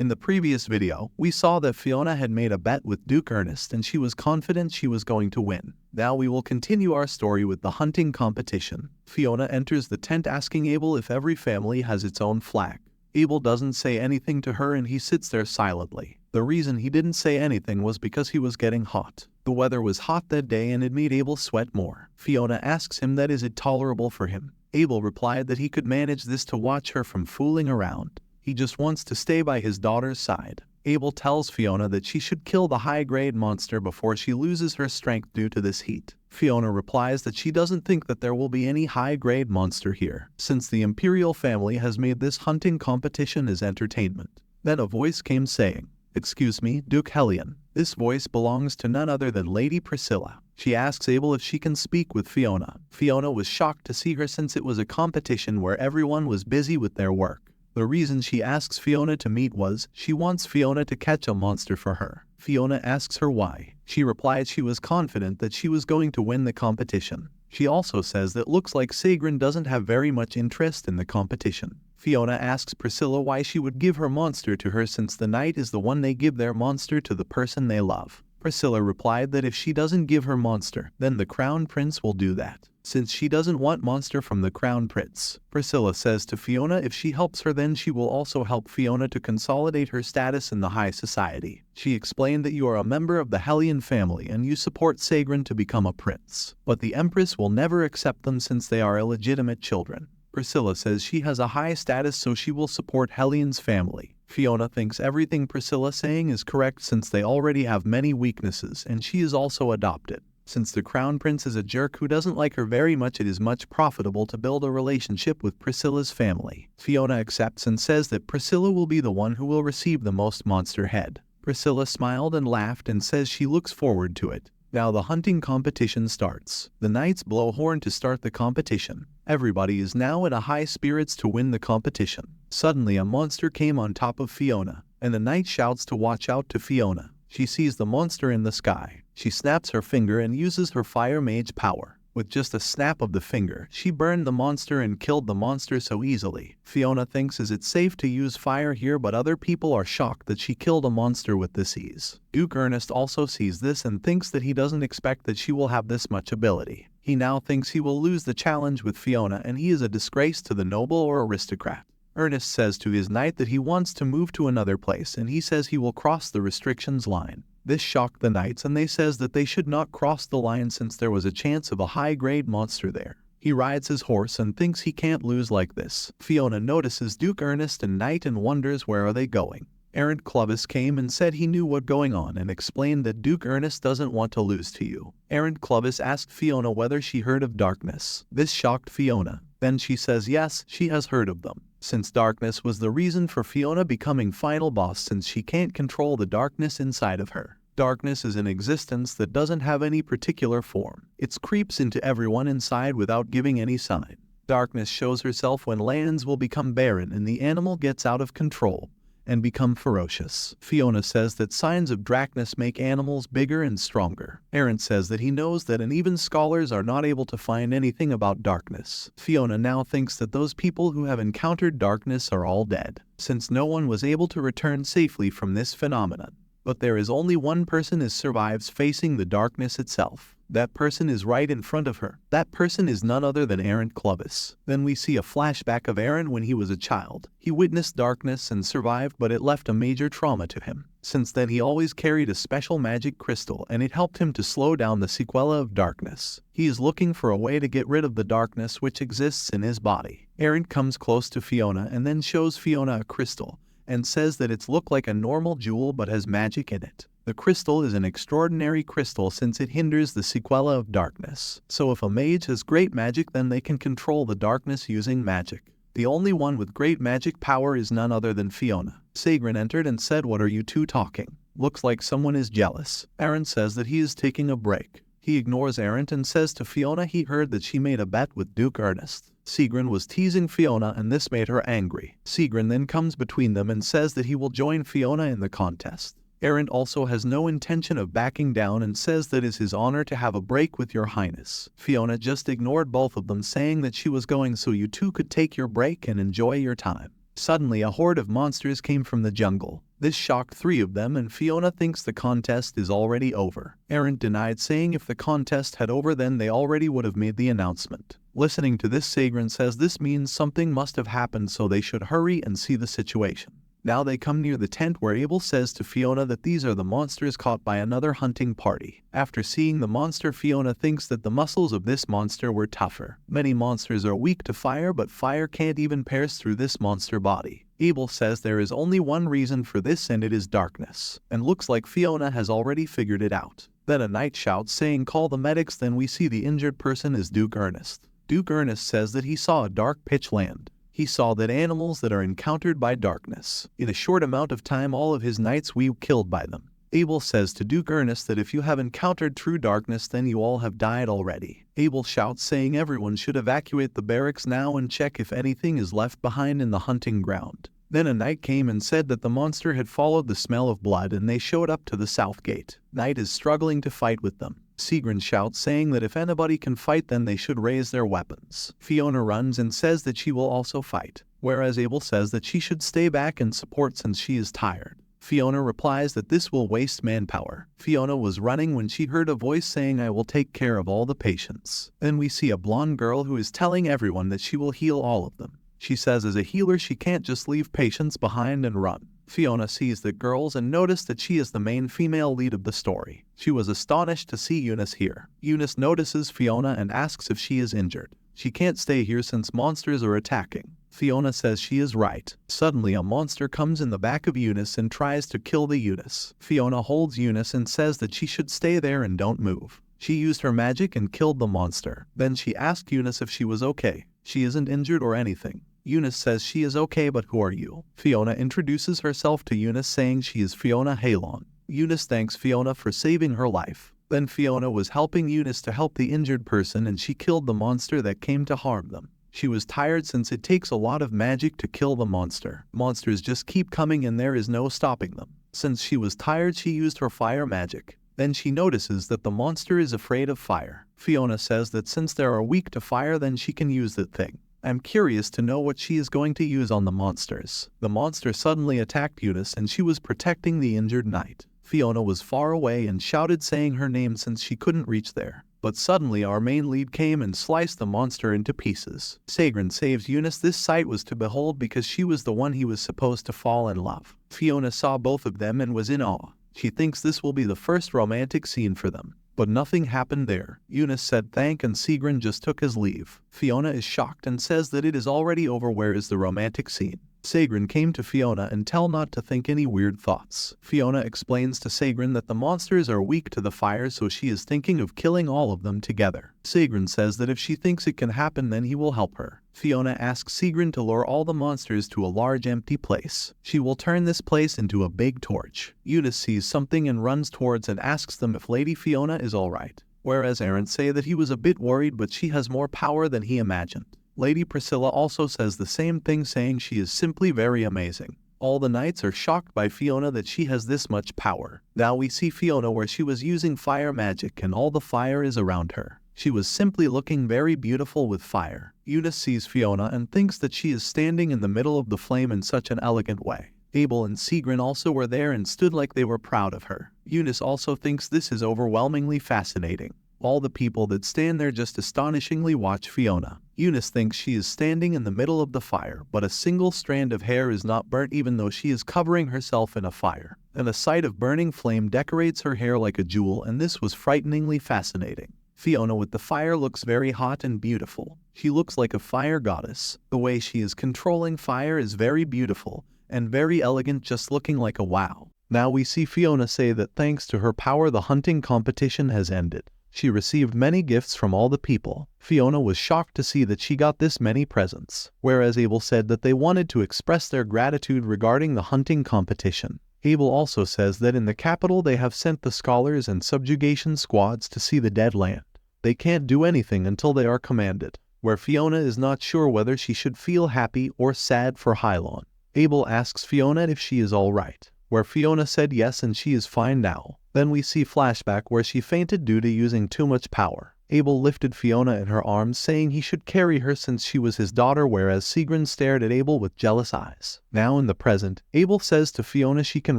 In the previous video, we saw that Fiona had made a bet with Duke Ernest and she was confident she was going to win. Now we will continue our story with the hunting competition. Fiona enters the tent asking Abel if every family has its own flag. Abel doesn't say anything to her and he sits there silently. The reason he didn't say anything was because he was getting hot. The weather was hot that day and it made Abel sweat more. Fiona asks him that is it tolerable for him. Abel replied that he could manage this to watch her from fooling around. He just wants to stay by his daughter's side. Abel tells Fiona that she should kill the high-grade monster before she loses her strength due to this heat. Fiona replies that she doesn't think that there will be any high-grade monster here, since the Imperial family has made this hunting competition as entertainment. Then a voice came saying, "Excuse me, Duke Hellion." This voice belongs to none other than Lady Priscilla. She asks Abel if she can speak with Fiona. Fiona was shocked to see her since it was a competition where everyone was busy with their work. The reason she asks Fiona to meet was, she wants Fiona to catch a monster for her. Fiona asks her why. She replied she was confident that she was going to win the competition. She also says that looks like Sagrin doesn't have very much interest in the competition. Fiona asks Priscilla why she would give her monster to her since the knight is the one they give their monster to the person they love. Priscilla replied that if she doesn't give her monster, then the Crown Prince will do that, since she doesn't want monster from the Crown Prince. Priscilla says to Fiona if she helps her then she will also help Fiona to consolidate her status in the high society. She explained that you are a member of the Hellion family and you support Sagrin to become a prince, but the Empress will never accept them since they are illegitimate children. Priscilla says she has a high status so she will support Hellion's family. Fiona thinks everything Priscilla's saying is correct since they already have many weaknesses and she is also adopted. Since the Crown Prince is a jerk who doesn't like her very much, it is much profitable to build a relationship with Priscilla's family. Fiona accepts and says that Priscilla will be the one who will receive the most monster head. Priscilla smiled and laughed and says she looks forward to it. Now the hunting competition starts. The knights blow horn to start the competition. Everybody is now in a high spirits to win the competition. Suddenly a monster came on top of Fiona, and the knight shouts to watch out to Fiona. She sees the monster in the sky. She snaps her finger and uses her fire mage power. With just a snap of the finger, she burned the monster and killed the monster so easily. Fiona thinks is it safe to use fire here, but other people are shocked that she killed a monster with this ease. Duke Ernest also sees this and thinks that he doesn't expect that she will have this much ability. He now thinks he will lose the challenge with Fiona and he is a disgrace to the noble or aristocrat. Ernest says to his knight that he wants to move to another place and he says he will cross the restrictions line. This shocked the knights and they says that they should not cross the line since there was a chance of a high-grade monster there. He rides his horse and thinks he can't lose like this. Fiona notices Duke Ernest and knight and wonders where are they going. Errant Clovis came and said he knew what going on and explained that Duke Ernest doesn't want to lose to you. Errant Clovis asked Fiona whether she heard of darkness. This shocked Fiona. Then she says yes, she has heard of them. Since darkness was the reason for Fiona becoming final boss since she can't control the darkness inside of her. Darkness is an existence that doesn't have any particular form. It creeps into everyone inside without giving any sign. Darkness shows herself when lands will become barren and the animal gets out of control and become ferocious. Fiona says that signs of darkness make animals bigger and stronger. Errant says that he knows that and even scholars are not able to find anything about darkness. Fiona now thinks that those people who have encountered darkness are all dead, since no one was able to return safely from this phenomenon. But there is only one person who survives facing the darkness itself. That person is right in front of her. That person is none other than Errant Clovis. Then we see a flashback of Errant when he was a child. He witnessed darkness and survived, but it left a major trauma to him. Since then he always carried a special magic crystal and it helped him to slow down the sequela of darkness. He is looking for a way to get rid of the darkness which exists in his body. Errant comes close to Fiona and then shows Fiona a crystal and says that it's look like a normal jewel but has magic in it. The crystal is an extraordinary crystal since it hinders the sequela of darkness. So if a mage has great magic then they can control the darkness using magic. The only one with great magic power is none other than Fiona. Sagrin entered and said, "What are you two talking? Looks like someone is jealous." Errant says that he is taking a break. He ignores Errant and says to Fiona he heard that she made a bet with Duke Ernest. Sagrin was teasing Fiona and this made her angry. Sagrin then comes between them and says that he will join Fiona in the contest. Errant also has no intention of backing down and says that it is his honor to have a break with your highness. Fiona just ignored both of them saying that she was going so you two could take your break and enjoy your time. Suddenly a horde of monsters came from the jungle. This shocked 3 of them, and Fiona thinks the contest is already over. Aaron denied, saying if the contest had over then they already would have made the announcement. Listening to this, Sagren says this means something must have happened, so they should hurry and see the situation. Now they come near the tent where Abel says to Fiona that these are the monsters caught by another hunting party. After seeing the monster, Fiona thinks that the muscles of this monster were tougher. Many monsters are weak to fire, but fire can't even pierce through this monster body. Abel says there is only one reason for this, and it is darkness. And looks like Fiona has already figured it out. Then a knight shouts saying call the medics. Then we see the injured person is Duke Ernest. Duke Ernest says that he saw a dark pitch land. He saw that animals that are encountered by darkness. In a short amount of time all of his knights were killed by them. Abel says to Duke Ernest that if you have encountered true darkness then you all have died already. Abel shouts saying everyone should evacuate the barracks now and check if anything is left behind in the hunting ground. Then a knight came and said that the monster had followed the smell of blood and they showed up to the south gate. Knight is struggling to fight with them. Sigrid shouts saying that if anybody can fight then they should raise their weapons. Fiona runs and says that she will also fight, whereas Abel says that she should stay back and support since she is tired. Fiona replies that this will waste manpower. Fiona was running when she heard a voice saying I will take care of all the patients. Then we see a blonde girl who is telling everyone that she will heal all of them. She says as a healer she can't just leave patients behind and run. Fiona sees the girls and noticed that she is the main female lead of the story. She was astonished to see Eunice here. Eunice notices Fiona and asks if she is injured. She can't stay here since monsters are attacking. Fiona says she is right. Suddenly a monster comes in the back of Eunice and tries to kill the Eunice. Fiona holds Eunice and says that she should stay there and don't move. She used her magic and killed the monster. Then she asked Eunice if she was okay. She isn't injured or anything. Eunice says she is okay, but who are you? Fiona introduces herself to Eunice saying she is Fiona Halon. Eunice thanks Fiona for saving her life. Then Fiona was helping Eunice to help the injured person and she killed the monster that came to harm them. She was tired since it takes a lot of magic to kill the monster. Monsters just keep coming and there is no stopping them. Since she was tired she used her fire magic. Then she notices that the monster is afraid of fire. Fiona says that since they are weak to fire then she can use that thing. I'm curious to know what she is going to use on the monsters. The monster suddenly attacked Eunice and she was protecting the injured knight. Fiona was far away and shouted saying her name since she couldn't reach there. But suddenly our main lead came and sliced the monster into pieces. Sagren saves Eunice. This sight was to behold because she was the one he was supposed to fall in love. Fiona saw both of them and was in awe. She thinks this will be the first romantic scene for them. But nothing happened there. Eunice said thank and Sigrid just took his leave. Fiona is shocked and says that it is already over. Where is the romantic scene? Sagren came to Fiona and tell not to think any weird thoughts. Fiona explains to Sagren that the monsters are weak to the fire so she is thinking of killing all of them together. Sagren says that if she thinks it can happen then he will help her. Fiona asks Sigrid to lure all the monsters to a large empty place. She will turn this place into a big torch. Eunice sees something and runs towards and asks them if Lady Fiona is alright. Whereas Aaron say that he was a bit worried but she has more power than he imagined. Lady Priscilla also says the same thing saying she is simply very amazing. All the knights are shocked by Fiona that she has this much power. Now we see Fiona where she was using fire magic and all the fire is around her. She was simply looking very beautiful with fire. Eunice sees Fiona and thinks that she is standing in the middle of the flame in such an elegant way. Abel and Sigrid also were there and stood like they were proud of her. Eunice also thinks this is overwhelmingly fascinating. All the people that stand there just astonishingly watch Fiona. Eunice thinks she is standing in the middle of the fire, but a single strand of hair is not burnt even though she is covering herself in a fire. And a sight of burning flame decorates her hair like a jewel, and this was frighteningly fascinating. Fiona with the fire looks very hot and beautiful. She looks like a fire goddess. The way she is controlling fire is very beautiful and very elegant, just looking like a wow. Now we see Fiona say that thanks to her power the hunting competition has ended. She received many gifts from all the people. Fiona was shocked to see that she got this many presents, whereas Abel said that they wanted to express their gratitude regarding the hunting competition. Abel also says that in the capital they have sent the scholars and subjugation squads to see the dead land. They can't do anything until they are commanded, where Fiona is not sure whether she should feel happy or sad for Hylon. Abel asks Fiona if she is alright, where Fiona said yes and she is fine now. Then we see flashback where she fainted due to using too much power. Abel lifted Fiona in her arms, saying he should carry her since she was his daughter, whereas Sigrun stared at Abel with jealous eyes. Now in the present, Abel says to Fiona she can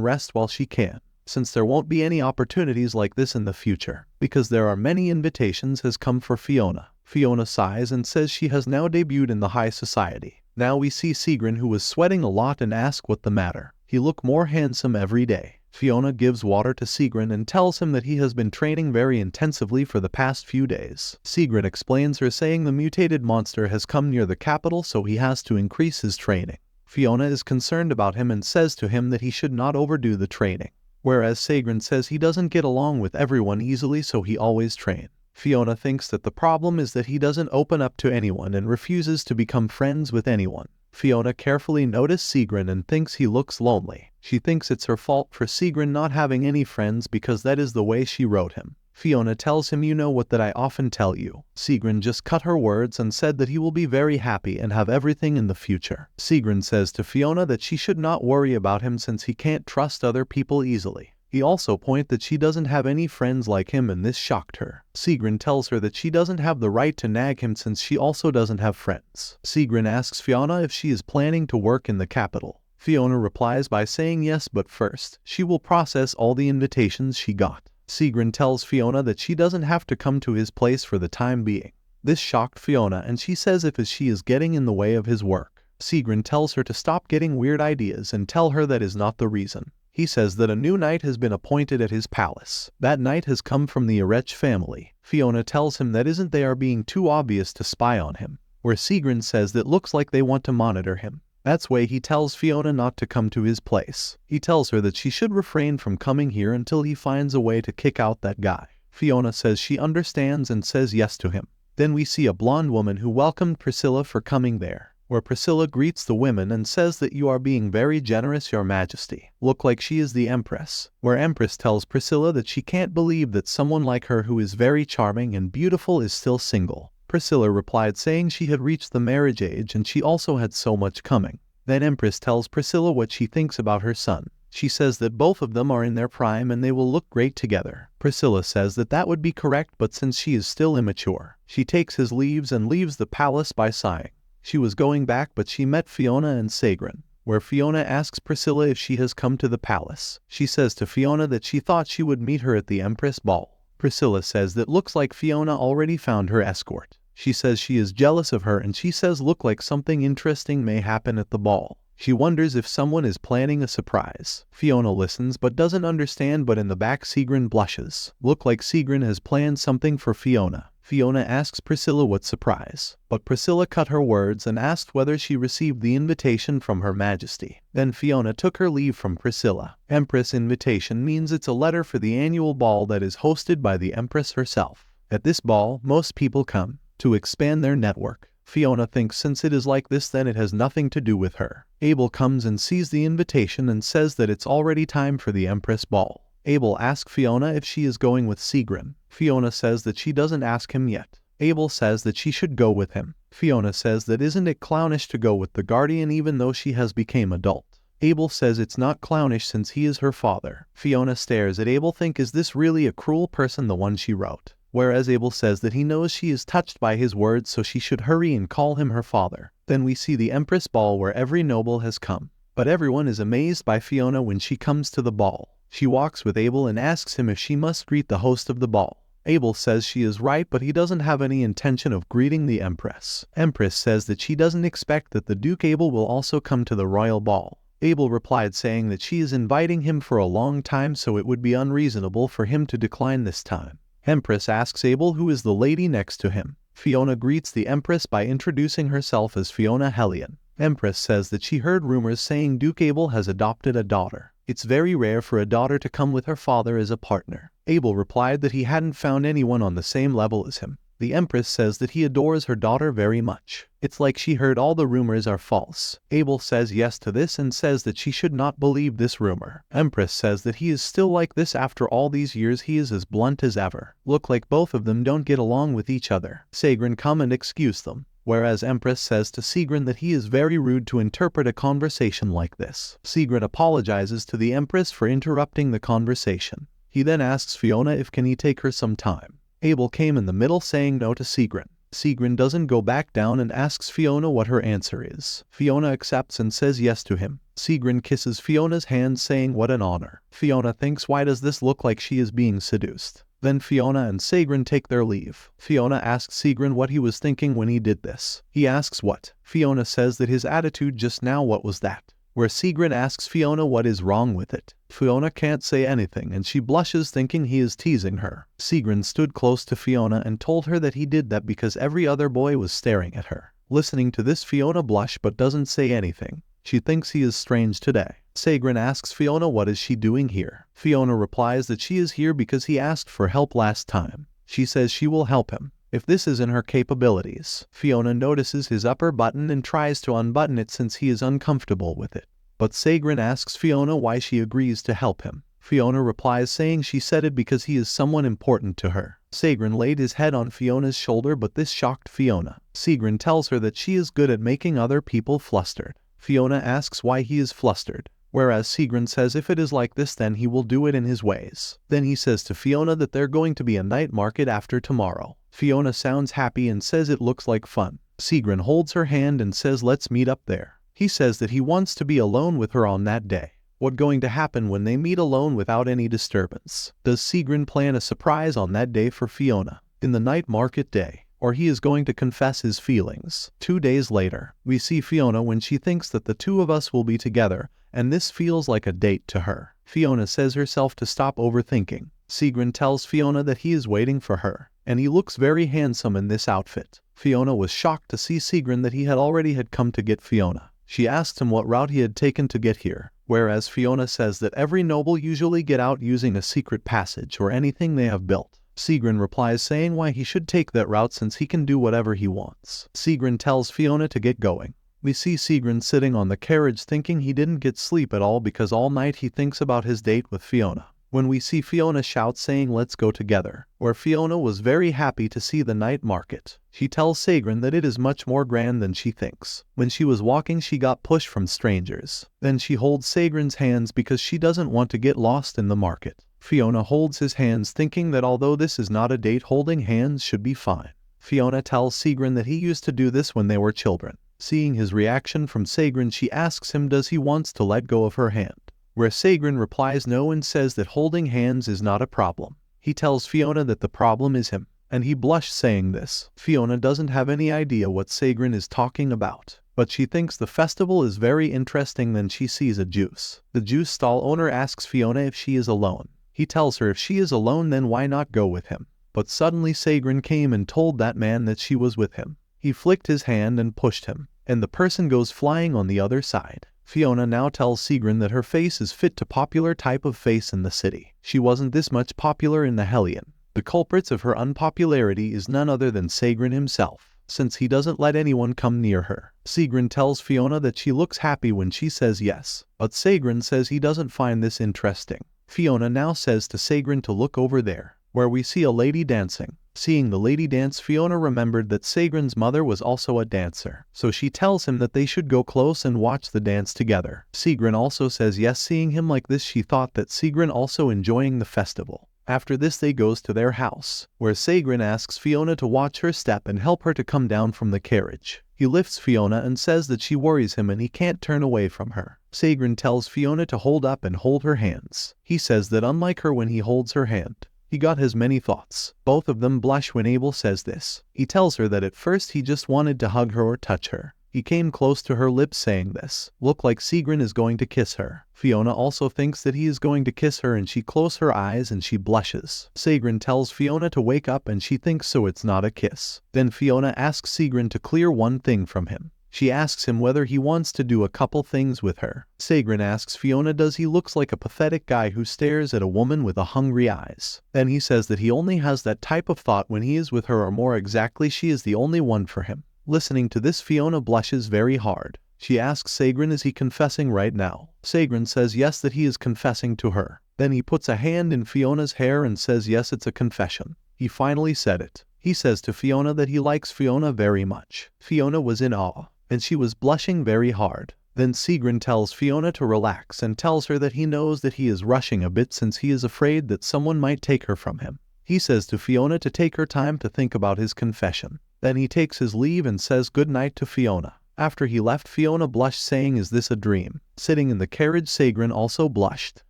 rest while she can, since there won't be any opportunities like this in the future, because there are many invitations has come for Fiona. Fiona sighs and says she has now debuted in the high society. Now we see Sigrun, who was sweating a lot, and ask what the matter. He look more handsome every day. Fiona gives water to Sigrun and tells him that he has been training very intensively for the past few days. Sigrun explains her, saying the mutated monster has come near the capital, so he has to increase his training. Fiona is concerned about him and says to him that he should not overdo the training, whereas Sigrun says he doesn't get along with everyone easily, so he always trains. Fiona thinks that the problem is that he doesn't open up to anyone and refuses to become friends with anyone. Fiona carefully noticed Sigrun and thinks he looks lonely. She thinks it's her fault for Sigrun not having any friends because that is the way she wrote him. Fiona tells him, "You know what that I often tell you." Sigrun just cut her words and said that he will be very happy and have everything in the future. Sigrun says to Fiona that she should not worry about him since he can't trust other people easily. He also points that she doesn't have any friends like him, and this shocked her. Sigrun tells her that she doesn't have the right to nag him since she also doesn't have friends. Sigrun asks Fiona if she is planning to work in the capital. Fiona replies by saying yes, but first, she will process all the invitations she got. Sigrun tells Fiona that she doesn't have to come to his place for the time being. This shocked Fiona, and she says if she is getting in the way of his work. Sigrun tells her to stop getting weird ideas and tell her that is not the reason. He says that a new knight has been appointed at his palace. That knight has come from the Erech family. Fiona tells him that isn't they are being too obvious to spy on him, where Sigrun says that looks like they want to monitor him. That's why he tells Fiona not to come to his place. He tells her that she should refrain from coming here until he finds a way to kick out that guy. Fiona says she understands and says yes to him. Then we see a blonde woman who welcomed Priscilla for coming there, where Priscilla greets the women and says that you are being very generous, your majesty. Look like she is the empress, where Empress tells Priscilla that she can't believe that someone like her who is very charming and beautiful is still single. Priscilla replied saying she had reached the marriage age and she also had so much coming. Then Empress tells Priscilla what she thinks about her son. She says that both of them are in their prime and they will look great together. Priscilla says that that would be correct, but since she is still immature, she takes his leaves and leaves the palace by sighing. She was going back, but she met Fiona and Sigrun, where Fiona asks Priscilla if she has come to the palace. She says to Fiona that she thought she would meet her at the Empress ball. Priscilla says that looks like Fiona already found her escort. She says she is jealous of her, and she says look like something interesting may happen at the ball. She wonders if someone is planning a surprise. Fiona listens but doesn't understand, but in the back Sigrun blushes. Look like Sigrun has planned something for Fiona. Fiona asks Priscilla what surprise, but Priscilla cut her words and asked whether she received the invitation from Her Majesty. Then Fiona took her leave from Priscilla. Empress invitation means it's a letter for the annual ball that is hosted by the Empress herself. At this ball, most people come to expand their network. Fiona thinks since it is like this, then it has nothing to do with her. Abel comes and sees the invitation and says that it's already time for the Empress ball. Abel asks Fiona if she is going with Sigrun. Fiona says that she doesn't ask him yet. Abel says that she should go with him. Fiona says that isn't it clownish to go with the guardian even though she has become adult. Abel says it's not clownish since he is her father. Fiona stares at Abel, think is this really a cruel person, the one she wrote? Whereas Abel says that he knows she is touched by his words, so she should hurry and call him her father. Then we see the Empress ball where every noble has come, but everyone is amazed by Fiona when she comes to the ball. She walks with Abel and asks him if she must greet the host of the ball. Abel says she is right, but he doesn't have any intention of greeting the Empress. Empress says that she doesn't expect that the Duke Abel will also come to the royal ball. Abel replied saying that she is inviting him for a long time, so it would be unreasonable for him to decline this time. Empress asks Abel who is the lady next to him. Fiona greets the Empress by introducing herself as Fiona Hellion. Empress says that she heard rumors saying Duke Abel has adopted a daughter. It's very rare for a daughter to come with her father as a partner. Abel replied that he hadn't found anyone on the same level as him. The Empress says that he adores her daughter very much. It's like she heard all the rumors are false. Abel says yes to this and says that she should not believe this rumor. Empress says that he is still like this after all these years, he is as blunt as ever. Look like both of them don't get along with each other. Sigrun come and excuse them. Whereas Empress says to Sigrun that he is very rude to interpret a conversation like this. Sigrun apologizes to the Empress for interrupting the conversation. He then asks Fiona if can he take her some time. Abel came in the middle saying no to Sigrun. Sigrun doesn't go back down and asks Fiona what her answer is. Fiona accepts and says yes to him. Sigrun kisses Fiona's hand saying what an honor. Fiona thinks, why does this look like she is being seduced? Then Fiona and Sigrun take their leave. Fiona asks Sigrun what he was thinking when he did this. He asks what? Fiona says that his attitude just now, what was that? Where Sigrun asks Fiona what is wrong with it. Fiona can't say anything and she blushes thinking he is teasing her. Sigrun stood close to Fiona and told her that he did that because every other boy was staring at her. Listening to this, Fiona blushes but doesn't say anything. She thinks he is strange today. Sigrun asks Fiona what is she doing here. Fiona replies that she is here because he asked for help last time. She says she will help him if this is in her capabilities. Fiona notices his upper button and tries to unbutton it since he is uncomfortable with it. But Sigrun asks Fiona why she agrees to help him. Fiona replies saying she said it because he is someone important to her. Sigrun laid his head on Fiona's shoulder but this shocked Fiona. Sigrun tells her that she is good at making other people flustered. Fiona asks why he is flustered, whereas Sigrun says if it is like this then he will do it in his ways. Then he says to Fiona that they're going to be a night market after tomorrow. Fiona sounds happy and says it looks like fun. Sigrun holds her hand and says let's meet up there. He says that he wants to be alone with her on that day. What's going to happen when they meet alone without any disturbance? Does Sigrun plan a surprise on that day for Fiona? In the night market day? Or he is going to confess his feelings? 2 days later, we see Fiona when she thinks that the two of us will be together, and this feels like a date to her. Fiona says herself to stop overthinking. Sigrun tells Fiona that he is waiting for her, and he looks very handsome in this outfit. Fiona was shocked to see Sigrun that he had already come to get Fiona. She asked him what route he had taken to get here, whereas Fiona says that every noble usually get out using a secret passage or anything they have built. Sigrun replies saying why he should take that route since he can do whatever he wants. Sigrun tells Fiona to get going. We see Sigrun sitting on the carriage thinking he didn't get sleep at all because all night he thinks about his date with Fiona. When we see Fiona shout saying let's go together, where Fiona was very happy to see the night market. She tells Sigrun that it is much more grand than she thinks. When she was walking she got pushed from strangers. Then she holds Sigrun's hands because she doesn't want to get lost in the market. Fiona holds his hands thinking that although this is not a date, holding hands should be fine. Fiona tells Sigrun that he used to do this when they were children. Seeing his reaction from Sigrun, she asks him does he wants to let go of her hand. Where Sigrun replies no and says that holding hands is not a problem. He tells Fiona that the problem is him, and he blushes saying this. Fiona doesn't have any idea what Sigrun is talking about, but she thinks the festival is very interesting. Then she sees a juice. The juice stall owner asks Fiona if she is alone. He tells her if she is alone then why not go with him. But suddenly Sigrun came and told that man that she was with him. He flicked his hand and pushed him, and the person goes flying on the other side. Fiona now tells Sigrun that her face is fit to popular type of face in the city. She wasn't this much popular in the Hellion. The culprits of her unpopularity is none other than Sigrun himself, since he doesn't let anyone come near her. Sigrun tells Fiona that she looks happy when she says yes, but Sigrun says he doesn't find this interesting. Fiona now says to Sigrun to look over there, where we see a lady dancing. Seeing the lady dance, Fiona remembered that Sigrun's mother was also a dancer, so she tells him that they should go close and watch the dance together. Sigrun also says yes. Seeing him like this, she thought that Sigrun also enjoying the festival. After this they goes to their house, where Sigrun asks Fiona to watch her step and help her to come down from the carriage. He lifts Fiona and says that she worries him and he can't turn away from her. Sigrun tells Fiona to hold up and hold her hands. He says that unlike her when he holds her hand, he got his many thoughts. Both of them blush when Abel says this. He tells her that at first he just wanted to hug her or touch her. He came close to her lips saying this. Look like Sigrun is going to kiss her. Fiona also thinks that he is going to kiss her and she closes her eyes and she blushes. Sigrun tells Fiona to wake up and she thinks so it's not a kiss. Then Fiona asks Sigrun to clear one thing from him. She asks him whether he wants to do a couple things with her. Sigrun asks Fiona does he looks like a pathetic guy who stares at a woman with a hungry eyes. Then he says that he only has that type of thought when he is with her, or more exactly she is the only one for him. Listening to this, Fiona blushes very hard. She asks Sigrun is he confessing right now. Sigrun says yes, that he is confessing to her. Then he puts a hand in Fiona's hair and says yes, it's a confession. He finally said it. He says to Fiona that he likes Fiona very much. Fiona was in awe, and she was blushing very hard. Then Sigrun tells Fiona to relax and tells her that he knows that he is rushing a bit since he is afraid that someone might take her from him. He says to Fiona to take her time to think about his confession. Then he takes his leave and says goodnight to Fiona. After he left, Fiona blushed, saying, "Is this a dream?" Sitting in the carriage, Sagren also blushed.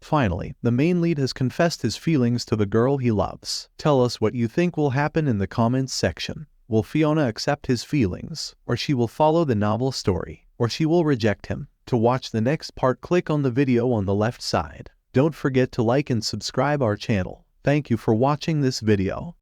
Finally, the main lead has confessed his feelings to the girl he loves. Tell us what you think will happen in the comments section. Will Fiona accept his feelings, or she will follow the novel story, or she will reject him? To watch the next part, click on the video on the left side. Don't forget to like and subscribe our channel. Thank you for watching this video.